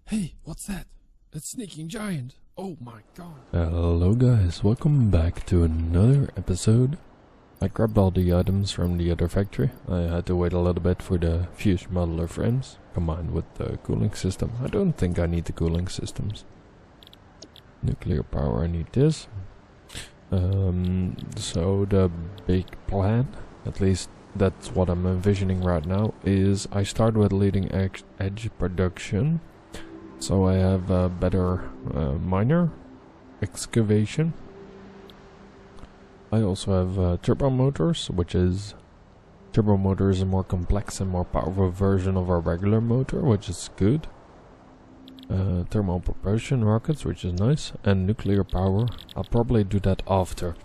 Hey, what's that? That sneaking giant. Oh my god. Hello guys, welcome back to another episode. I grabbed all the items from the other factory. I had to wait a little bit for the fuse modeler frames, combined with the cooling system. I don't think I need the cooling systems. Nuclear power, I need this. So the big plan, at least that's what I'm envisioning right now, is I start with leading edge production. So I have a better miner excavation. I also have turbo motors, which is... Turbo motor is a more complex and more powerful version of our regular motor, which is good. Thermal propulsion rockets, which is nice. And nuclear power. I'll probably do that after.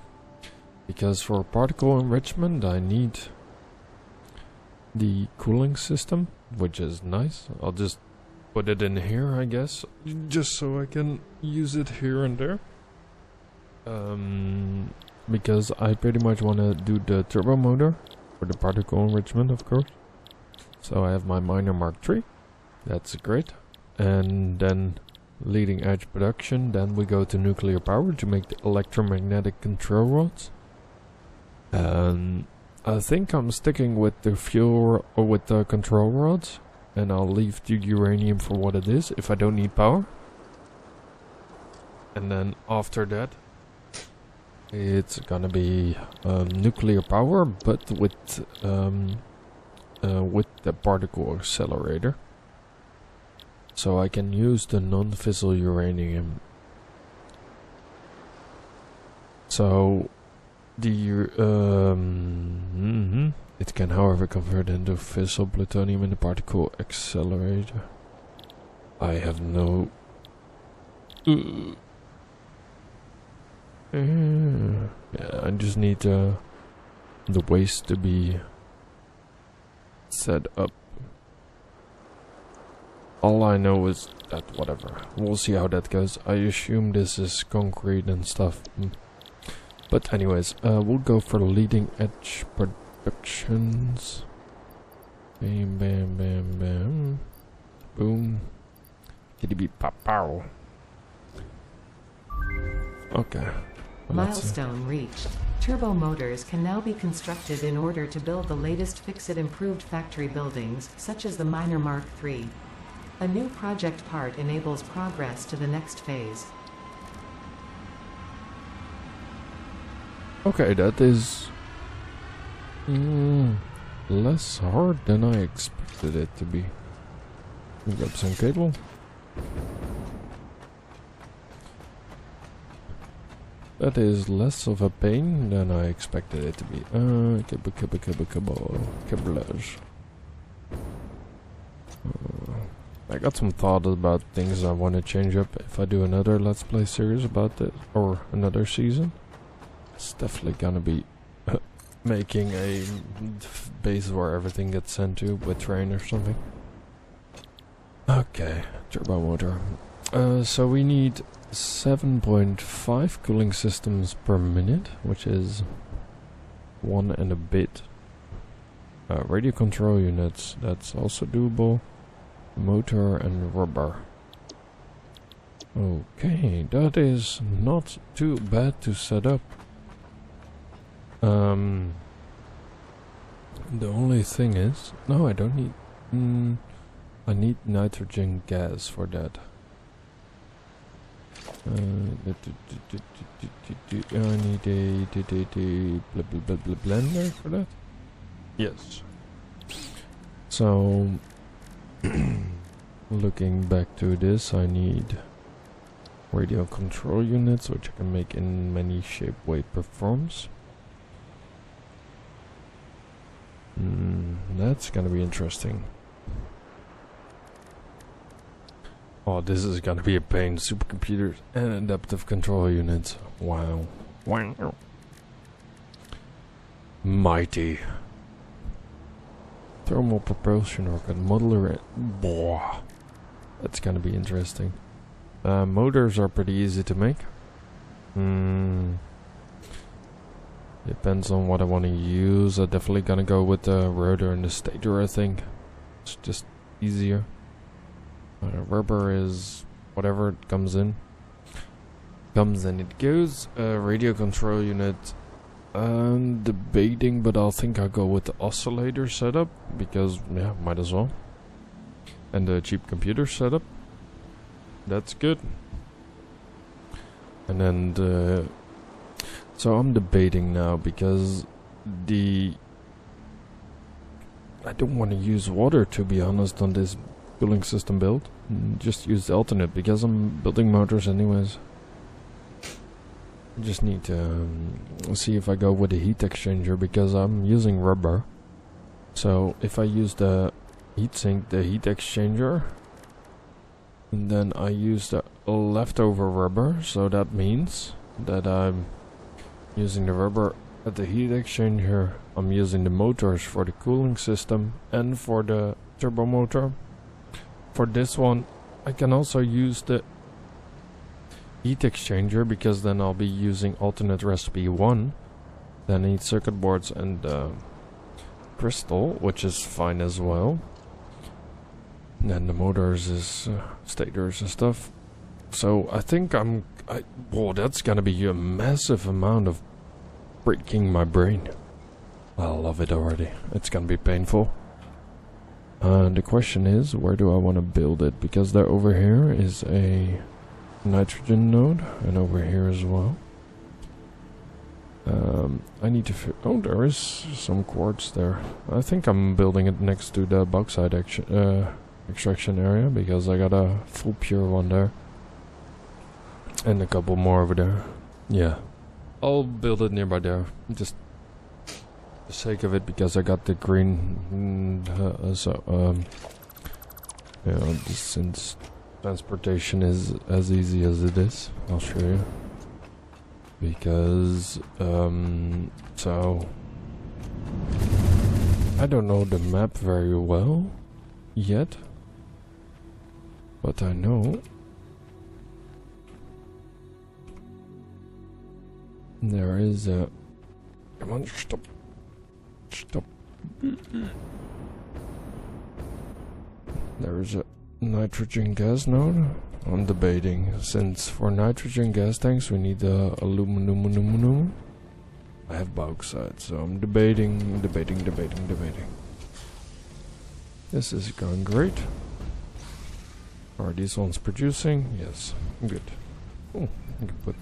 Because for particle enrichment I need the cooling system, which is nice. I'll just put it in here, I guess, just so I can use it here and there. Because I pretty much want to do the turbo motor for the particle enrichment, of course. So I have my miner Mark III. That's great. And then leading edge production. Then we go to nuclear power to make the electromagnetic control rods. And I think I'm sticking with the fuel or with the control rods. And I'll leave the uranium for what it is, if I don't need power. And then after that, it's gonna be nuclear power, but with the particle accelerator. So I can use the non-fissile uranium. So the it can, however, convert into fissile plutonium in the particle accelerator. I have no... yeah, I just need the waste to be set up. All I know is that whatever. We'll see how that goes. I assume this is concrete and stuff. But anyways, we'll go for leading edge productions. Bam, bam, bam, bam. Boom. Kitty beep, pop, pow. Okay. Well, Milestone reached. Turbo motors can now be constructed in order to build the latest fix-it improved factory buildings, such as the Miner Mark III. A new project part enables progress to the next phase. Okay, that is less hard than I expected it to be. Grab some cable. That is less of a pain than I expected it to be. Cablage. I got some thought about things I want to change up if I do another Let's Play series about this, or another season. It's definitely gonna be making a base where everything gets sent to with train or something. Okay, turbo motor. So we need 7.5 cooling systems per minute, which is 1 and a bit. Radio control units, that's also doable. Motor and rubber. Okay, that is not too bad to set up. The only thing is... No, I don't need... I need nitrogen gas for that. I need a blender for that. Yes. So, looking back to this, I need radio control units, which I can make in many shape, weight, forms. That's gonna be interesting. Oh, this is gonna be a pain. Supercomputers and adaptive control units. Wow. Wow. Mighty. Thermal propulsion rocket modeler. Boah. That's gonna be interesting. Motors are pretty easy to make. Depends on what I want to use. I'm definitely gonna go with the rotor and the stator, I think. It's just easier. Rubber is whatever it comes in. Comes and it goes. Radio control unit. I'm debating, but I think I'll go with the oscillator setup because, yeah, might as well. And the cheap computer setup. That's good. And then so I'm debating now because I don't want to use water, to be honest, on this cooling system build. Just use the alternate because I'm building motors anyways. I just need to see if I go with the heat exchanger because I'm using rubber. So if I use the heatsink, the heat exchanger, and then I use the leftover rubber, so that means that I'm using the rubber at the heat exchanger. I'm using the motors for the cooling system and for the turbo motor. For this one, I can also use the heat exchanger because then I'll be using alternate recipe 1. Then I need circuit boards and crystal, which is fine as well. And then the motors is stators and stuff. So I think whoa, that's gonna be a massive amount of breaking my brain. I love it already. It's gonna be painful. The question is, where do I want to build it? Because there over here is a nitrogen node, and over here as well. I need to. Oh, there is some quartz there. I think I'm building it next to the bauxite extraction area because I got a full pure one there, and a couple more over there. Yeah, I'll build it nearby there. Just for the sake of it, because I got the green. You know, since transportation is as easy as it is, I'll show you. Because, so I don't know the map very well yet, but I know there is a. Come on, stop. There is a nitrogen gas node. I'm debating, since for nitrogen gas tanks we need aluminum. I have bauxite, so I'm debating. This is going great. Are these ones producing? Yes, good. Oh, I can put,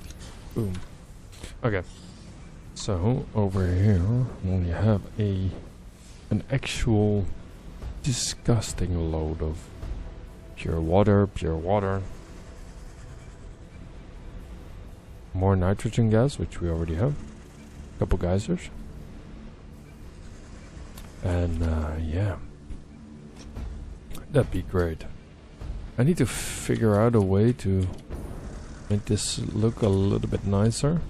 boom. Okay, so over here we have an actual disgusting load of pure water. More nitrogen gas, which we already have. A couple geysers. And yeah. That'd be great. I need to figure out a way to make this look a little bit nicer.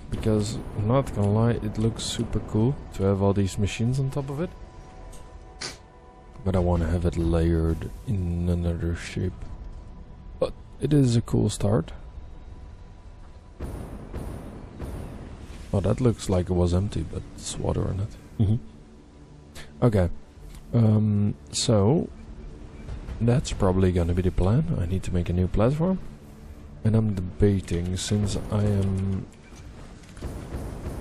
Because, I'm not gonna lie, it looks super cool to have all these machines on top of it. But I want to have it layered in another shape. But it is a cool start. Oh, that looks like it was empty, but it's water in it. Okay. So that's probably gonna be the plan. I need to make a new platform. And I'm debating, since I am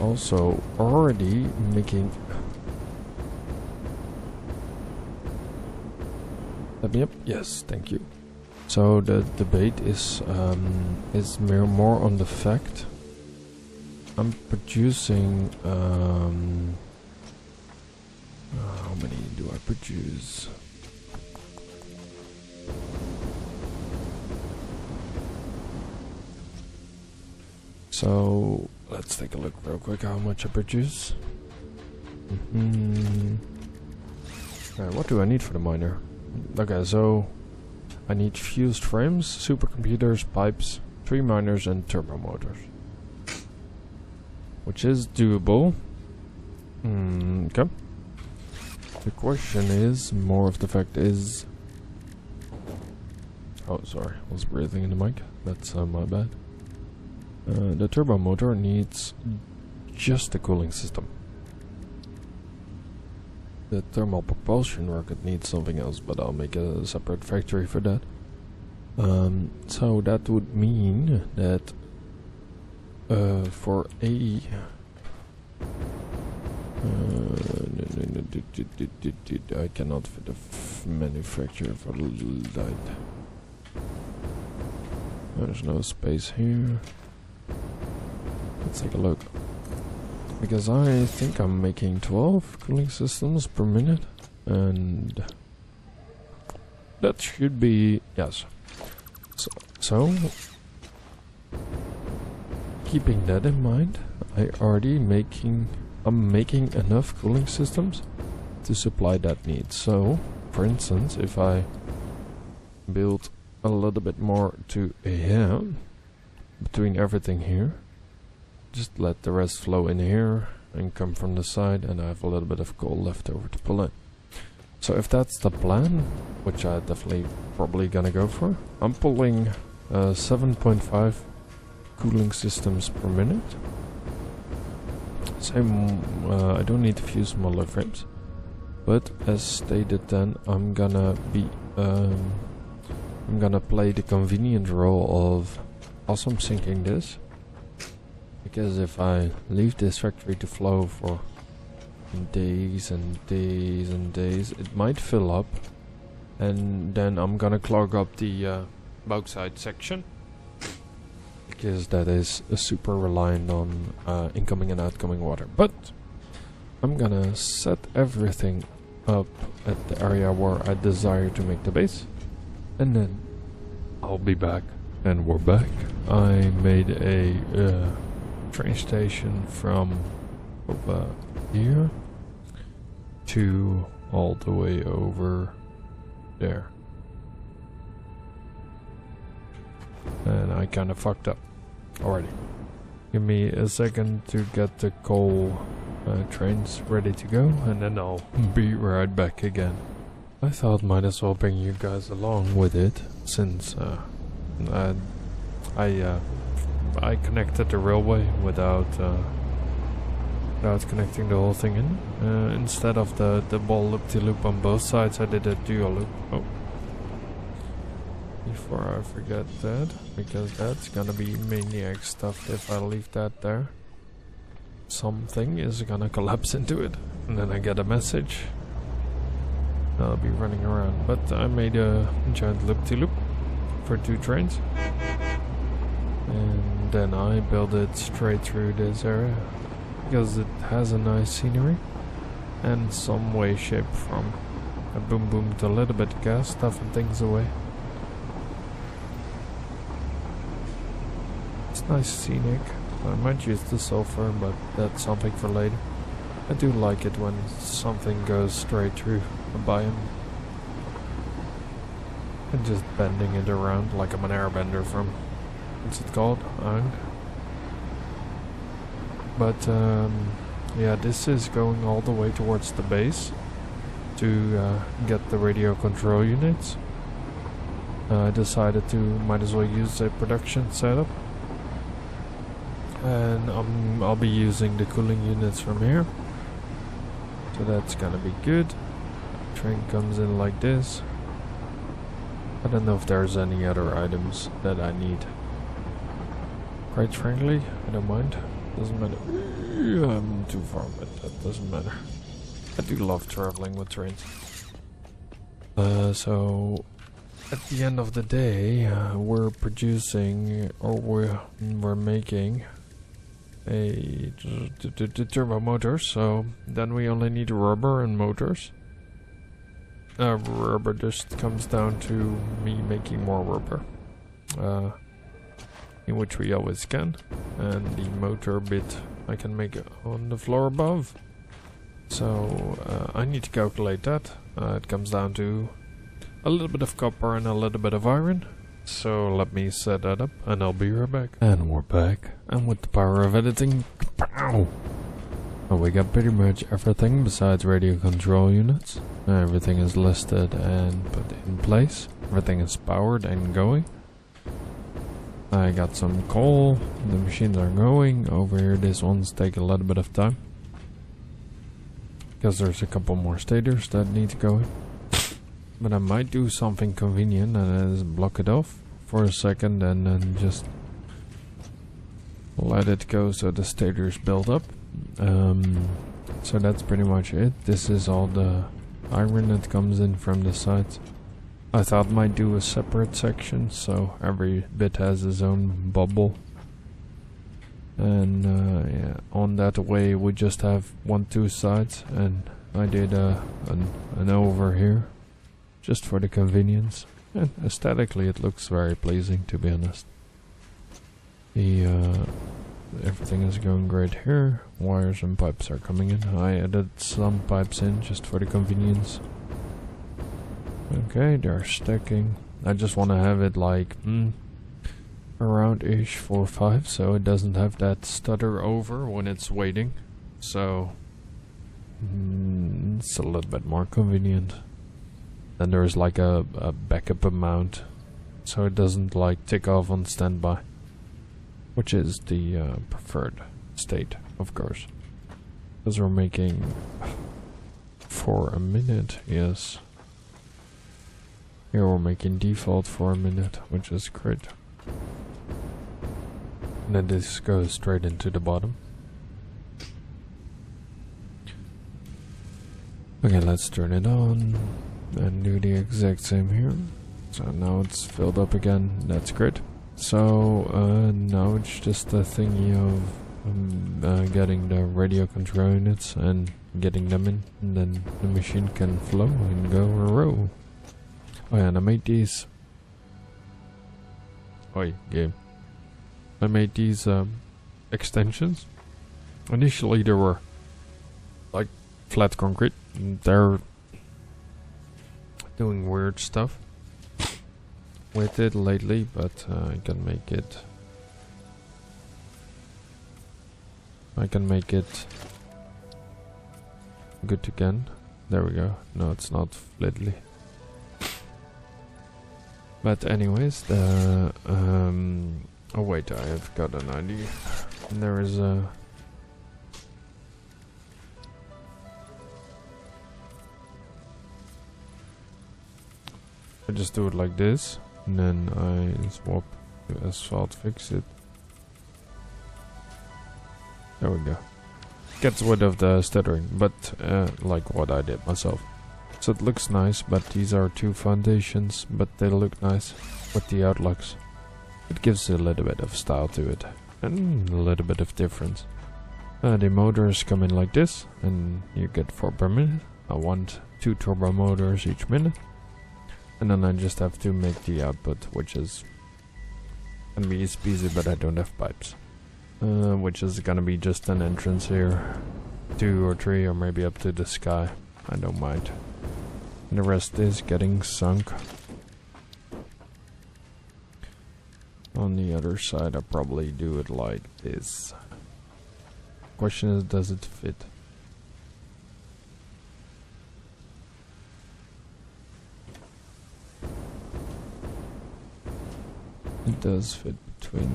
also already making. Let me up. Yes, thank you. So the debate is more on the fact I'm producing. How many do I produce? So let's take a look real quick how much I produce. What do I need for the miner? Okay, so I need fused frames, supercomputers, pipes, 3 miners and turbo motors. Which is doable. Okay. The question is, more of the fact is... Oh, sorry, I was breathing in the mic. That's my bad. The turbo motor needs just a cooling system. The thermal propulsion rocket needs something else, but I'll make a separate factory for that. So that would mean that for a I cannot fit a manufacturer for light. There's no space here. Let's take a look. Because I think I'm making 12 cooling systems per minute, and that should be, yes. So keeping that in mind, I'm making enough cooling systems to supply that need. So, for instance, if I build a little bit more to here, between everything here, just let the rest flow in here and come from the side, and I have a little bit of coal left over to pull in. So if that's the plan, which I definitely probably gonna go for, I'm pulling 7.5 cooling systems per minute. Same, I don't need to fuse smaller frames, but as stated, then I'm gonna play the convenient role of awesome syncing this, because if I leave this factory to flow for days and days and days, it might fill up, and then I'm gonna clog up the bauxite section, because that is super reliant on incoming and outgoing water. But I'm gonna set everything up at the area where I desire to make the base, and then I'll be back. And we're back. I made a train station from over here to all the way over there, and I kinda fucked up already. Give me a second to get the coal trains ready to go, and then I'll be right back again. I thought might as well bring you guys along with it, since I connected the railway without connecting the whole thing in. Instead of the ball loop-de-loop on both sides, I did a dual loop. Oh. Before I forget that, because that's gonna be maniac stuff if I leave that there. Something is gonna collapse into it, and then I get a message. I'll be running around. But I made a giant loop-de-loop for 2 trains, and then I built it straight through this area because it has a nice scenery and some way shape from a boom boom to a little bit of gas, stuffing things away. It's nice scenic. I might use the sulfur, but that's something for later. I do like it when something goes straight through a biome and just bending it around like I'm an airbender from, what's it called? But yeah, this is going all the way towards the base to get the radio control units. I decided to might as well use a production setup, and I'll be using the cooling units from here, so that's gonna be good. Train comes in like this. I don't know if there's any other items that I need. Quite frankly, I don't mind. Doesn't matter. I'm too far, but that doesn't matter. I do love traveling with trains. So at the end of the day, we're producing, or we're making a turbo motors. So then we only need rubber and motors. Rubber just comes down to me making more rubber, in which we always can, and the motor bit I can make it on the floor above. So I need to calculate that. It comes down to a little bit of copper and a little bit of iron. So let me set that up, and I'll be right back. And we're back, and with the power of editing, pow! Well, we got pretty much everything besides radio control units. Everything is listed and put in place. Everything is powered and going. I got some coal. The machines are going. Over here, this one's take a little bit of time, because there's a couple more stators that need to go in. But I might do something convenient and that is block it off for a second and then just let it go so the stators build up. So that's pretty much it. This is all the iron that comes in from the sides. I thought I might do a separate section so every bit has its own bubble. And yeah, on that way we just have 1-2 sides, and I did an over here just for the convenience, and aesthetically it looks very pleasing, to be honest. The everything is going great here. Wires and pipes are coming in. I added some pipes in just for the convenience. Okay, they're stacking. I just want to have it like around ish 4 or 5, so it doesn't have that stutter over when it's waiting. So it's a little bit more convenient. Then there's like a backup amount, so it doesn't like tick off on standby, which is the preferred state, of course. Because we're making for a minute, yes. Here we're making default for a minute, which is great. And then this goes straight into the bottom. Okay, let's turn it on and do the exact same here. So now it's filled up again, that's great. So now it's just a thingy of getting the radio control units and getting them in, and then the machine can flow and go a row. Oh yeah, and I made these. Oi, game. I made these extensions. Initially they were like flat concrete. They're doing weird stuff with it lately, but I can make it good again. There we go. No, it's not flatly. But anyways, the oh wait, I have got an idea. There is a I just do it like this, and then I swap to asphalt, fix it. There we go. Gets rid of the stuttering, but like what I did myself. So it looks nice, but these are 2 foundations, but they look nice with the outlooks. It gives a little bit of style to it, and a little bit of difference. The motors come in like this, and you get 4 per minute. I want 2 turbo motors each minute. And then I just have to make the output, which is gonna be easy peasy, but I don't have pipes. Which is gonna be just an entrance here. 2 or 3, or maybe up to the sky. I don't mind. And the rest is getting sunk. On the other side, I'll probably do it like this. Question is, does it fit? It does fit between.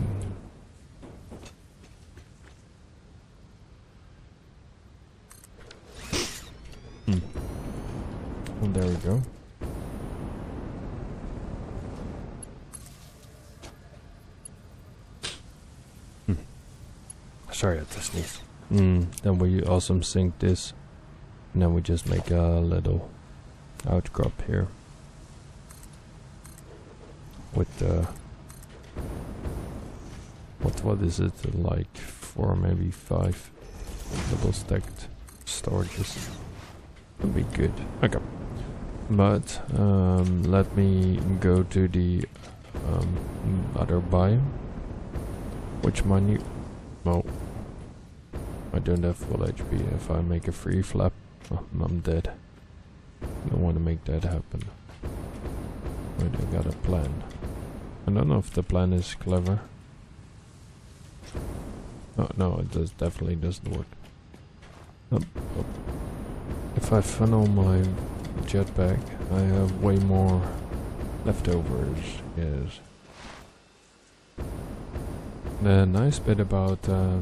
And there we go. Sorry, I had to sneeze. Then we also sync this, and then we just make a little outcrop here with the what is it, like 4, maybe 5 double stacked storages. Would be good. Okay, but let me go to the other biome. Which menu? No, I don't have full HP. If I make a free flap, I'm dead. I don't want to make that happen. Wait, I got a plan. I don't know if the plan is clever. Oh, no, it definitely doesn't work. If I funnel my jetpack, I have way more leftovers. Yes. The nice bit about the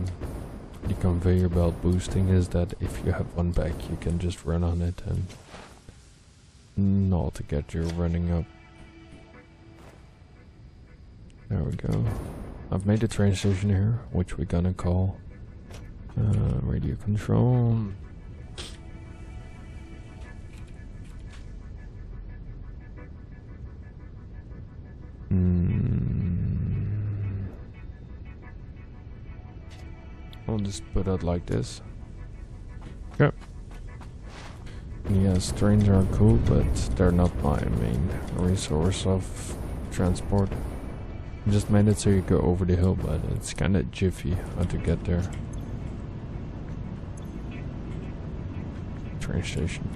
conveyor belt boosting is that if you have one back, you can just run on it and not to get you running up. There we go. I've made a train station here, which we're gonna call radio control. I'll just put it like this. Okay. Yes, trains are cool, but they're not my main resource of transport. I just made it so you go over the hill, but it's kinda jiffy how to get there. Train station.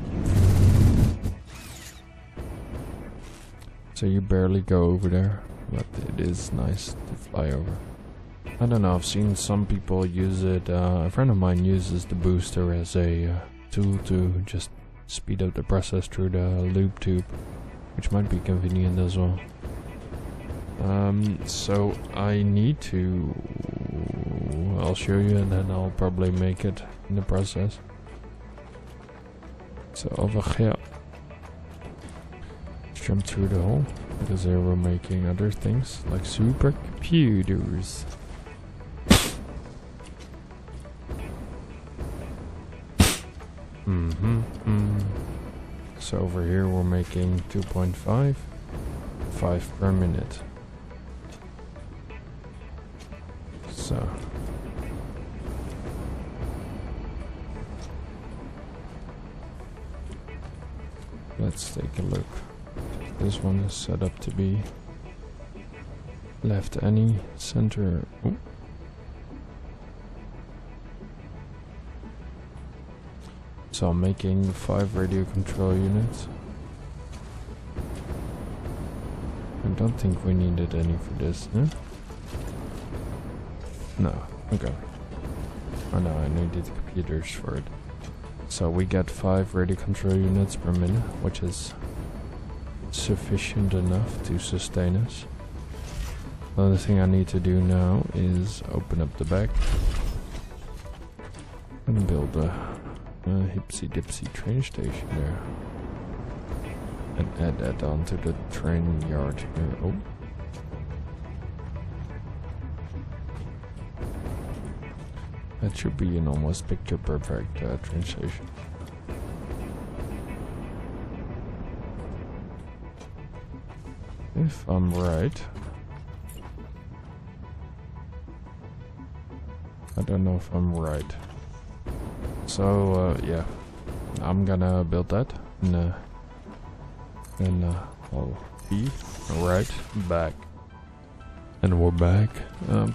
So you barely go over there, but it is nice to fly over. I don't know, I've seen some people use it. A friend of mine uses the booster as a tool to just speed up the process through the loop tube, which might be convenient as well. So I need to... I'll show you and then I'll probably make it in the process. So over here. Let's jump through the hole, because they were making other things like supercomputers. So over here we're making 2.5, 5 per minute. So let's take a look. This one is set up to be left any center. Ooh. So I'm making 5 radio control units. I don't think we needed any for this, huh? No, okay. Oh no, I needed computers for it. So we get 5 radio control units per minute, which is sufficient enough to sustain us. The only thing I need to do now is open up the back and build a hipsy dipsy train station there, and add that onto the train yard here. Oh, that should be an almost picture perfect train station. If I'm right. I don't know if I'm right. So yeah, I'm gonna build that, and I'll be right back. And we're back.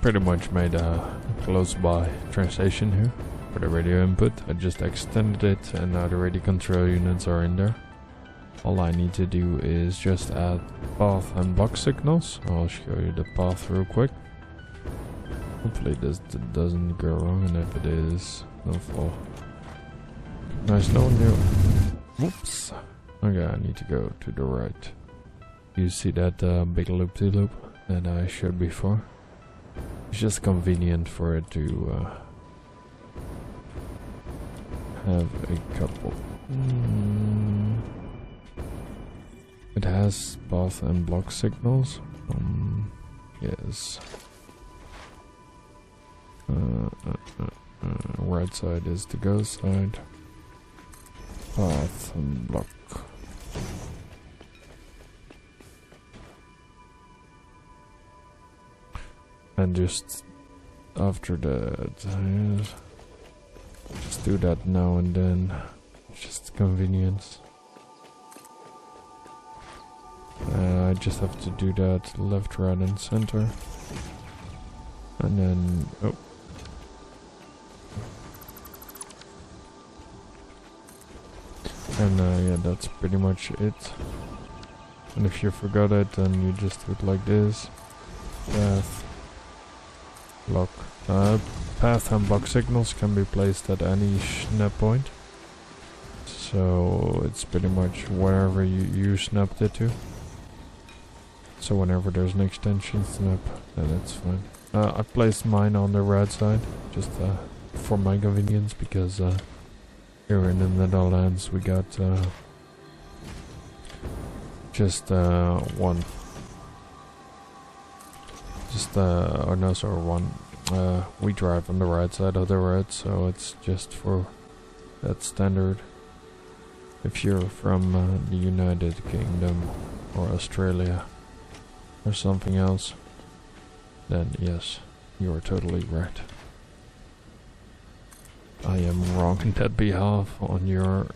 Pretty much made a close by train station here for the radio input. I just extended it, and now the radio control units are in there. All I need to do is just add path and box signals. I'll show you the path real quick. Hopefully this doesn't go wrong, and if it is, no fall. Nice knowing you. Whoops. Okay, I need to go to the right. You see that big loop-de-loop that I showed before? It's just convenient for it to have a couple. It has path and block signals. Yes. Right side is the go side. Path and block. And just after that, just do that now and then. Just convenience. I just have to do that left, right, and center. And then, oh. And yeah, that's pretty much it. And if you forgot it, then you just do it like this. Path, block. Path and block signals can be placed at any snap point. So it's pretty much wherever you snapped it to. So whenever there's an extension snap, then it's fine. I placed mine on the right side, just for my convenience, because here in the Netherlands we got just one. Just oh no, sorry, one. We drive on the right side of the road, so it's just for that standard. If you're from the United Kingdom or Australia or something else, then yes, you are totally right. I am wrong in that behalf on your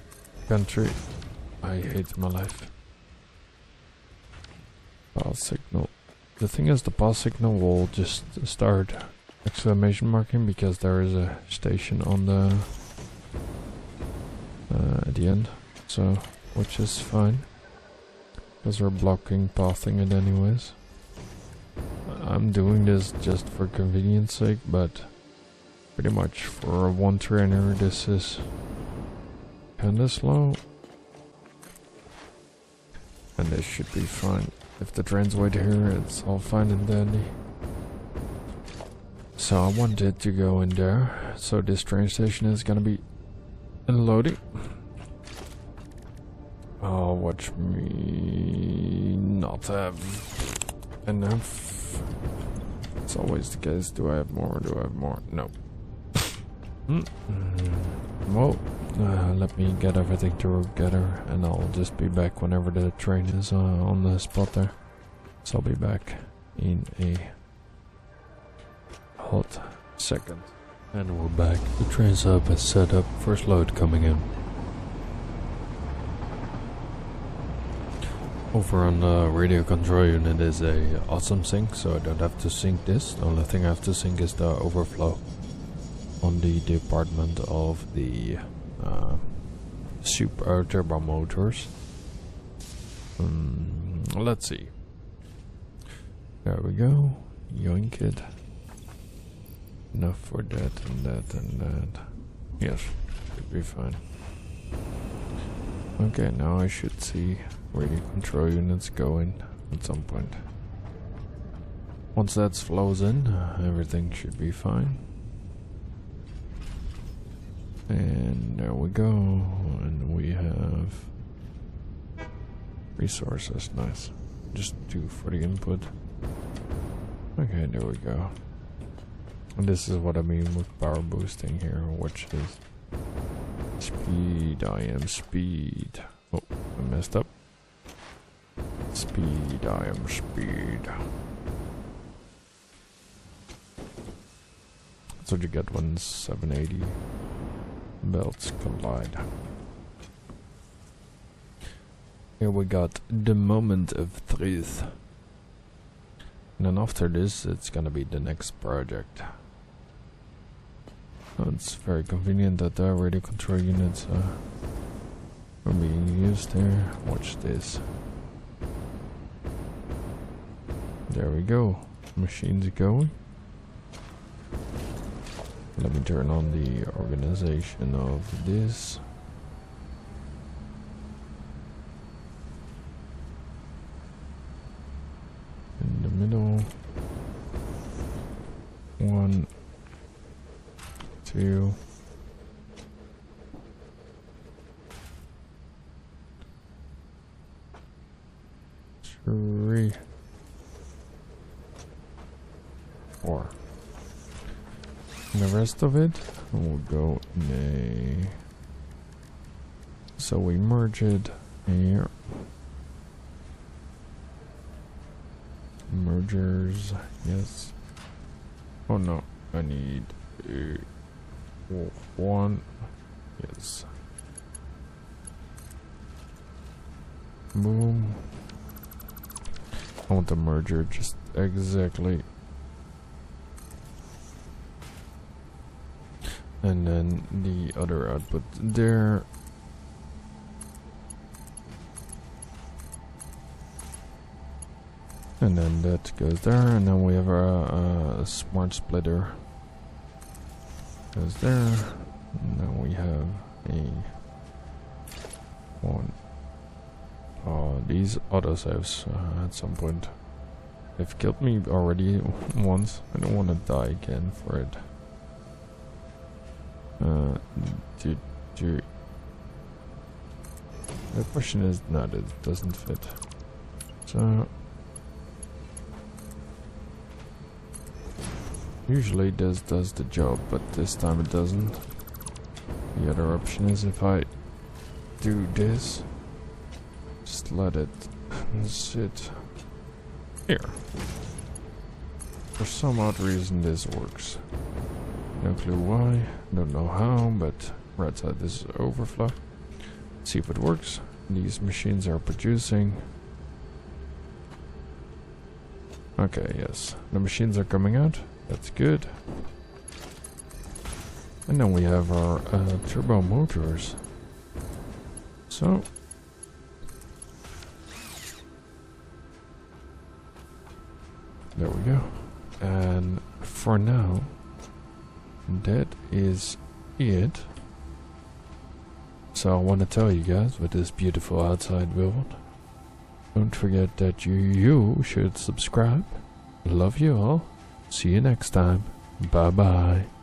country. I hate my life. Pass signal. The thing is, the pass signal will just start exclamation marking because there is a station on the at the end, so which is fine because we're blocking pathing it anyways. I'm doing this just for convenience sake, but pretty much for one trainer this is kinda slow, and this should be fine. If the train's wait here, it's all fine and dandy. So I wanted to go in there, so this train station is gonna be unloading. Oh, watch me not have enough. It's always the case. Do I have more? Do I have more? No. Well, let me get everything together and I'll just be back whenever the train is on the spot there. So I'll be back in a hot second. And we're back. The train sub is set up. First load coming in. Over on the radio control unit is a awesome sync, so I don't have to sync this. The only thing I have to sync is the overflow on the department of the super turbo motors. Let's see. There we go. Yoink it. Enough for that and that and that. Yes, should be fine. Okay, now I should see radio control units going at some point. Once that flows in, everything should be fine. And there we go, and we have resources. Nice. Just 2 for the input. Okay, there we go. And this is what I mean with power boosting here, which is speed. I am speed. Oh, I messed up. Speed, I am speed. That's what you get when 780 belts collide. Here we got the moment of truth. And then after this, it's gonna be the next project. It's very convenient that the radio control units are being used there. Watch this. There we go. Machine's going. Let me turn on the organization of this. In the middle. 1, 2. 3. 4. And the rest of it will go in a... So we merge it here. Mergers, yes. Oh no, I need a 1. Yes. Boom. I want the merger just exactly. And then the other output there. And then that goes there, and then we have a smart splitter. Goes there. And then we have a 1. These autosaves at some point. They've killed me already once. I don't want to die again for it. The question is, no, it doesn't fit. So usually this does the job, but this time it doesn't. The other option is if I do this, just let it sit here. For some odd reason this works. No clue why, don't know how, but right side this is overflow. Let's see if it works. These machines are producing. Okay, yes, the machines are coming out. That's good. And then we have our turbo motors. So there we go. And for now, that is it. So I want to tell you guys with this beautiful outside build, don't forget that you should subscribe. Love you all. See you next time. Bye bye.